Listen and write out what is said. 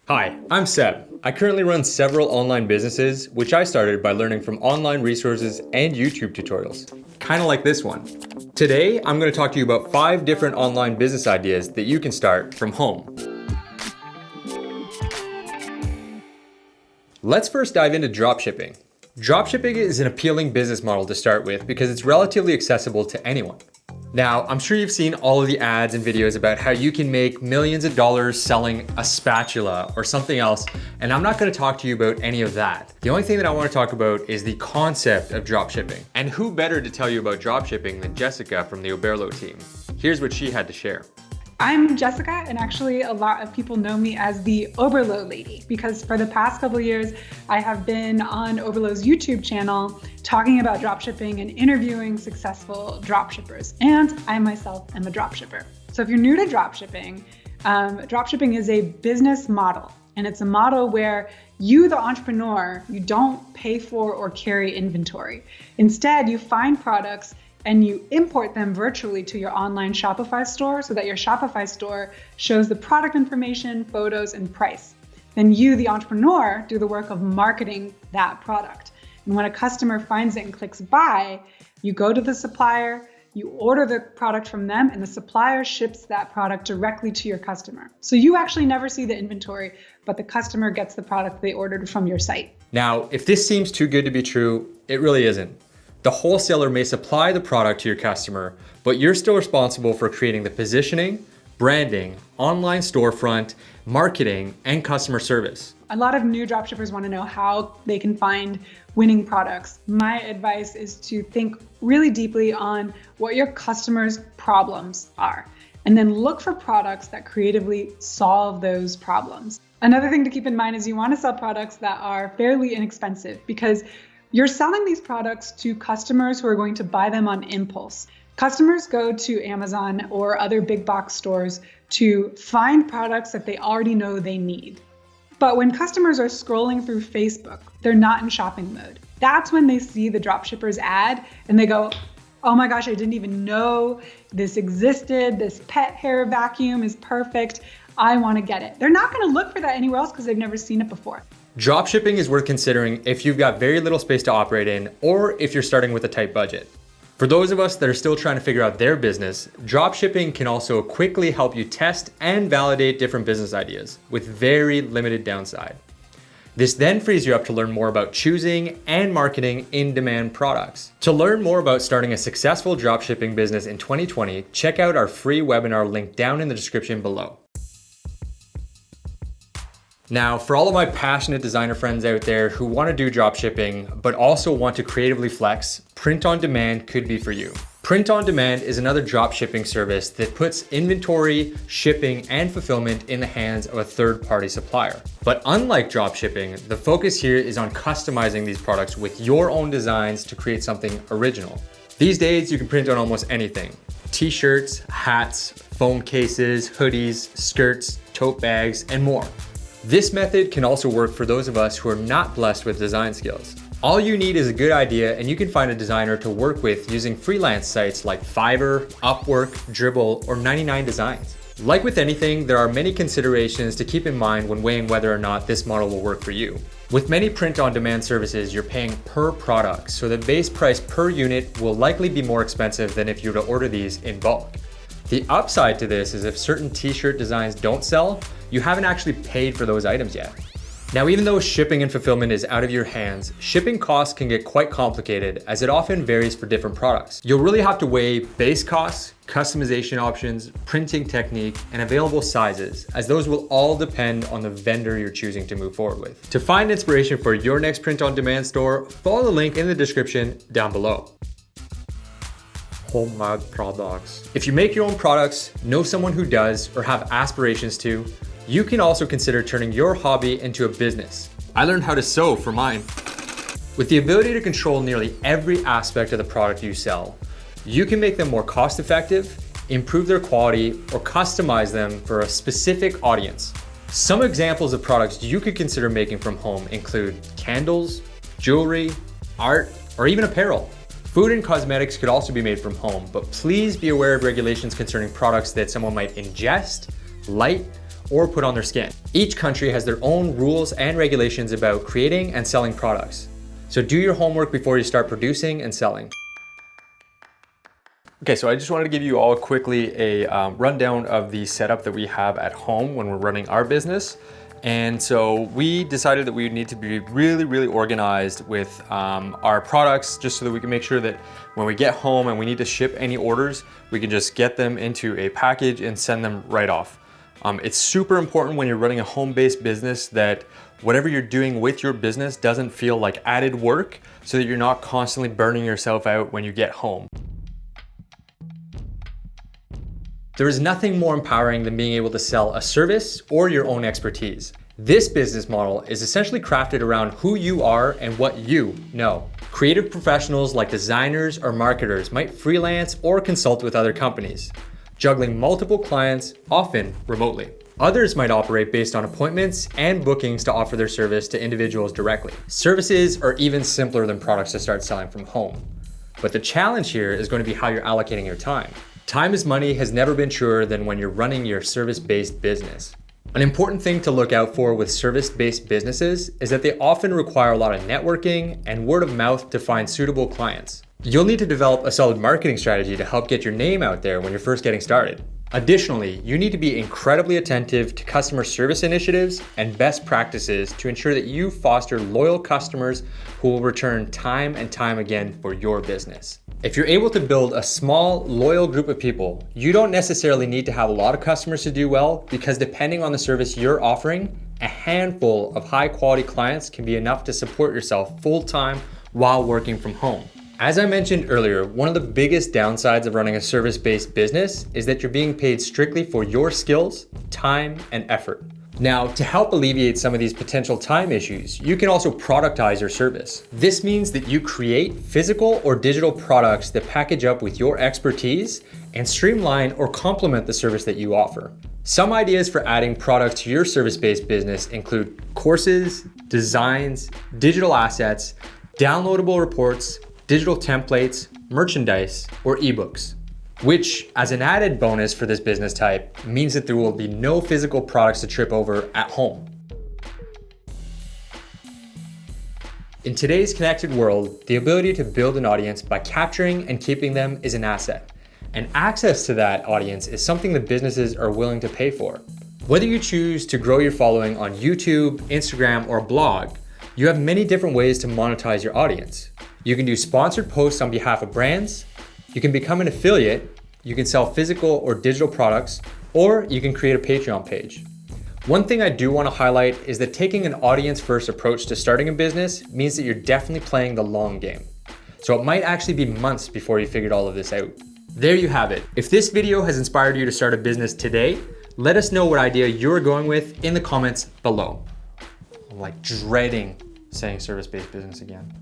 Hi, I'm Seb. I currently run several online businesses, which I started by learning from online resources and YouTube tutorials, kind of like this one. Today, I'm going to talk to you about 5 different online business ideas that you can start from home. Let's first dive into dropshipping. Dropshipping is an appealing business model to start with because it's relatively accessible to anyone. Now, I'm sure you've seen all of the ads and videos about how you can make millions of dollars selling a spatula or something else, and I'm not going to talk to you about any of that. The only thing that I want to talk about is the concept of dropshipping. And who better to tell you about dropshipping than Jessica from the Oberlo team? Here's what she had to share. I'm Jessica, and actually a lot of people know me as the Oberlo lady because for the past couple of years, I have been on Oberlo's YouTube channel talking about dropshipping and interviewing successful dropshippers. And I myself am a dropshipper. So if you're new to dropshipping, dropshipping is a business model. And it's a model where you, the entrepreneur, you don't pay for or carry inventory. Instead, you find products and you import them virtually to your online Shopify store so that your Shopify store shows the product information, photos, and price. Then you, the entrepreneur, do the work of marketing that product. And when a customer finds it and clicks buy, you go to the supplier, you order the product from them, and the supplier ships that product directly to your customer. So you actually never see the inventory, but the customer gets the product they ordered from your site. Now, if this seems too good to be true, it really isn't. The wholesaler may supply the product to your customer, but you're still responsible for creating the positioning, branding, online storefront, marketing, and customer service. A lot of new dropshippers want to know how they can find winning products. My advice is to think really deeply on what your customers' problems are, and then look for products that creatively solve those problems. Another thing to keep in mind is you want to sell products that are fairly inexpensive because you're selling these products to customers who are going to buy them on impulse. Customers go to Amazon or other big box stores to find products that they already know they need. But when customers are scrolling through Facebook, they're not in shopping mode. That's when they see the dropshipper's ad and they go, oh my gosh, I didn't even know this existed. This pet hair vacuum is perfect. I want to get it. They're not going to look for that anywhere else because they've never seen it before. Dropshipping is worth considering if you've got very little space to operate in or if you're starting with a tight budget. For those of us that are still trying to figure out their business, dropshipping can also quickly help you test and validate different business ideas with very limited downside. This then frees you up to learn more about choosing and marketing in-demand products. To learn more about starting a successful dropshipping business in 2020, check out our free webinar link down in the description below. Now, for all of my passionate designer friends out there who want to do dropshipping, but also want to creatively flex, print on demand could be for you. Print on demand is another dropshipping service that puts inventory, shipping, and fulfillment in the hands of a third-party supplier. But unlike dropshipping, the focus here is on customizing these products with your own designs to create something original. These days, you can print on almost anything. T-shirts, hats, phone cases, hoodies, skirts, tote bags, and more. This method can also work for those of us who are not blessed with design skills. All you need is a good idea and you can find a designer to work with using freelance sites like Fiverr, Upwork, Dribbble, or 99 Designs. Like with anything, there are many considerations to keep in mind when weighing whether or not this model will work for you. With many print-on-demand services, you're paying per product, so the base price per unit will likely be more expensive than if you were to order these in bulk. The upside to this is if certain t-shirt designs don't sell, you haven't actually paid for those items yet. Now, even though shipping and fulfillment is out of your hands, shipping costs can get quite complicated as it often varies for different products. You'll really have to weigh base costs, customization options, printing technique, and available sizes, as those will all depend on the vendor you're choosing to move forward with. To find inspiration for your next print-on-demand store, follow the link in the description down below. Homemade products. If you make your own products, know someone who does, or have aspirations to, you can also consider turning your hobby into a business. I learned how to sew for mine. With the ability to control nearly every aspect of the product you sell, you can make them more cost-effective, improve their quality, or customize them for a specific audience. Some examples of products you could consider making from home include candles, jewelry, art, or even apparel. Food and cosmetics could also be made from home, but please be aware of regulations concerning products that someone might ingest, light, or put on their skin. Each country has their own rules and regulations about creating and selling products. So do your homework before you start producing and selling. Okay, so I just wanted to give you all quickly a rundown of the setup that we have at home when we're running our business. And so we decided that we would need to be really organized with our products, just so that we can make sure that when we get home and we need to ship any orders, we can just get them into a package and send them right off. It's super important when you're running a home-based business that whatever you're doing with your business doesn't feel like added work, so that you're not constantly burning yourself out when you get home. There is nothing more empowering than being able to sell a service or your own expertise. This business model is essentially crafted around who you are and what you know. Creative professionals like designers or marketers might freelance or consult with other companies, juggling multiple clients, often remotely. Others might operate based on appointments and bookings to offer their service to individuals directly. Services are even simpler than products to start selling from home. But the challenge here is going to be how you're allocating your time. Time is money has never been truer than when you're running your service-based business. An important thing to look out for with service-based businesses is that they often require a lot of networking and word of mouth to find suitable clients. You'll need to develop a solid marketing strategy to help get your name out there when you're first getting started. Additionally, you need to be incredibly attentive to customer service initiatives and best practices to ensure that you foster loyal customers who will return time and time again for your business. If you're able to build a small, loyal group of people, you don't necessarily need to have a lot of customers to do well, because depending on the service you're offering, a handful of high-quality clients can be enough to support yourself full-time while working from home. As I mentioned earlier, one of the biggest downsides of running a service-based business is that you're being paid strictly for your skills, time, and effort. Now, to help alleviate some of these potential time issues, you can also productize your service. This means that you create physical or digital products that package up with your expertise and streamline or complement the service that you offer. Some ideas for adding products to your service-based business include courses, designs, digital assets, downloadable reports, digital templates, merchandise, or ebooks. Which, as an added bonus for this business type, means that there will be no physical products to trip over at home. In today's connected world, the ability to build an audience by capturing and keeping them is an asset. And access to that audience is something that businesses are willing to pay for. Whether you choose to grow your following on YouTube, Instagram, or a blog, you have many different ways to monetize your audience. You can do sponsored posts on behalf of brands, you can become an affiliate, you can sell physical or digital products, or you can create a Patreon page. One thing I do want to highlight is that taking an audience-first approach to starting a business means that you're definitely playing the long game. So it might actually be months before you figured all of this out. There you have it. If this video has inspired you to start a business today, let us know what idea you're going with in the comments below. I'm like dreading saying service-based business again.